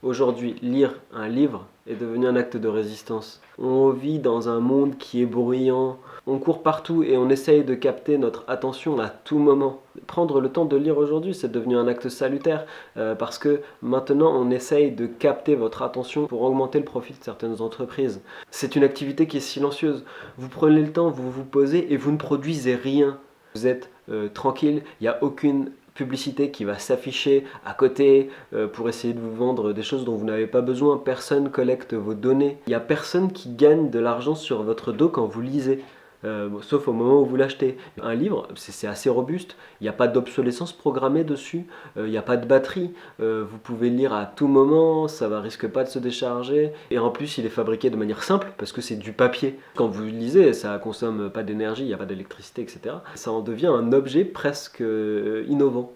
Aujourd'hui, lire un livre est devenu un acte de résistance. On vit dans un monde qui est bruyant, on court partout et on essaye de capter notre attention à tout moment. Prendre le temps de lire aujourd'hui, c'est devenu un acte salutaire parce que maintenant on essaye de capter votre attention pour augmenter le profit de certaines entreprises. C'est une activité qui est silencieuse. Vous prenez le temps, vous vous posez et vous ne produisez rien. Vous êtes tranquille, il n'y a aucune publicité qui va s'afficher à côté pour essayer de vous vendre des choses dont vous n'avez pas besoin. Personne collecte vos données. Il n'y a personne qui gagne de l'argent sur votre dos quand vous lisez. Sauf au moment où vous l'achetez. Un livre, c'est assez robuste, il n'y a pas d'obsolescence programmée dessus, il n'y a pas de batterie, vous pouvez lire à tout moment, ça ne risque pas de se décharger, et en plus il est fabriqué de manière simple, parce que c'est du papier. Quand vous lisez, ça ne consomme pas d'énergie, il n'y a pas d'électricité, etc. Ça en devient un objet presque innovant.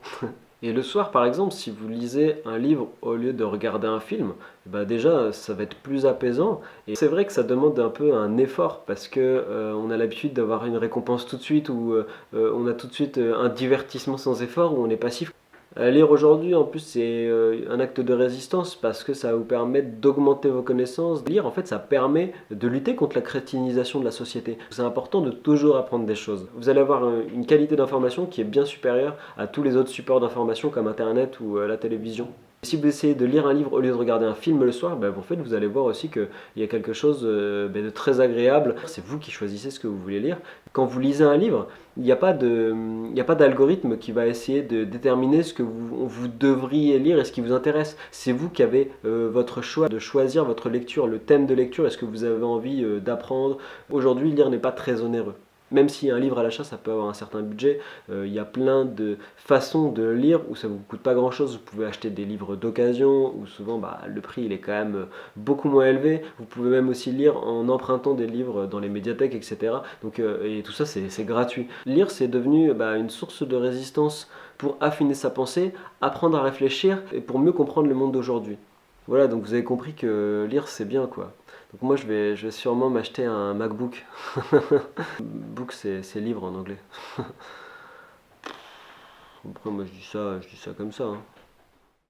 Et le soir, par exemple, si vous lisez un livre au lieu de regarder un film, bah déjà, ça va être plus apaisant. Et c'est vrai que ça demande un peu un effort parce que on a l'habitude d'avoir une récompense tout de suite ou on a tout de suite un divertissement sans effort où on est passif. Lire aujourd'hui, en plus, c'est un acte de résistance parce que ça va vous permettre d'augmenter vos connaissances. Lire, en fait, ça permet de lutter contre la crétinisation de la société. C'est important de toujours apprendre des choses. Vous allez avoir une qualité d'information qui est bien supérieure à tous les autres supports d'information comme Internet ou la télévision. Si vous essayez de lire un livre au lieu de regarder un film le soir, en fait, vous allez voir aussi qu'il y a quelque chose de très agréable. C'est vous qui choisissez ce que vous voulez lire. Quand vous lisez un livre, il n'y a pas d'algorithme qui va essayer de déterminer ce que vous devriez lire et ce qui vous intéresse. C'est vous qui avez votre choix de choisir votre lecture, le thème de lecture, est-ce que vous avez envie d'apprendre. Aujourd'hui, lire n'est pas très onéreux. Même si un livre à l'achat, ça peut avoir un certain budget, il y a plein de façons de lire où ça ne vous coûte pas grand chose. Vous pouvez acheter des livres d'occasion où souvent le prix il est quand même beaucoup moins élevé. Vous pouvez même aussi lire en empruntant des livres dans les médiathèques, etc. Donc, et tout ça c'est gratuit. Lire c'est devenu une source de résistance pour affiner sa pensée, apprendre à réfléchir et pour mieux comprendre le monde d'aujourd'hui. Voilà, donc vous avez compris que lire c'est bien quoi. Donc moi je vais sûrement m'acheter un MacBook. Book c'est livre en anglais. Après moi je dis ça comme ça. Hein.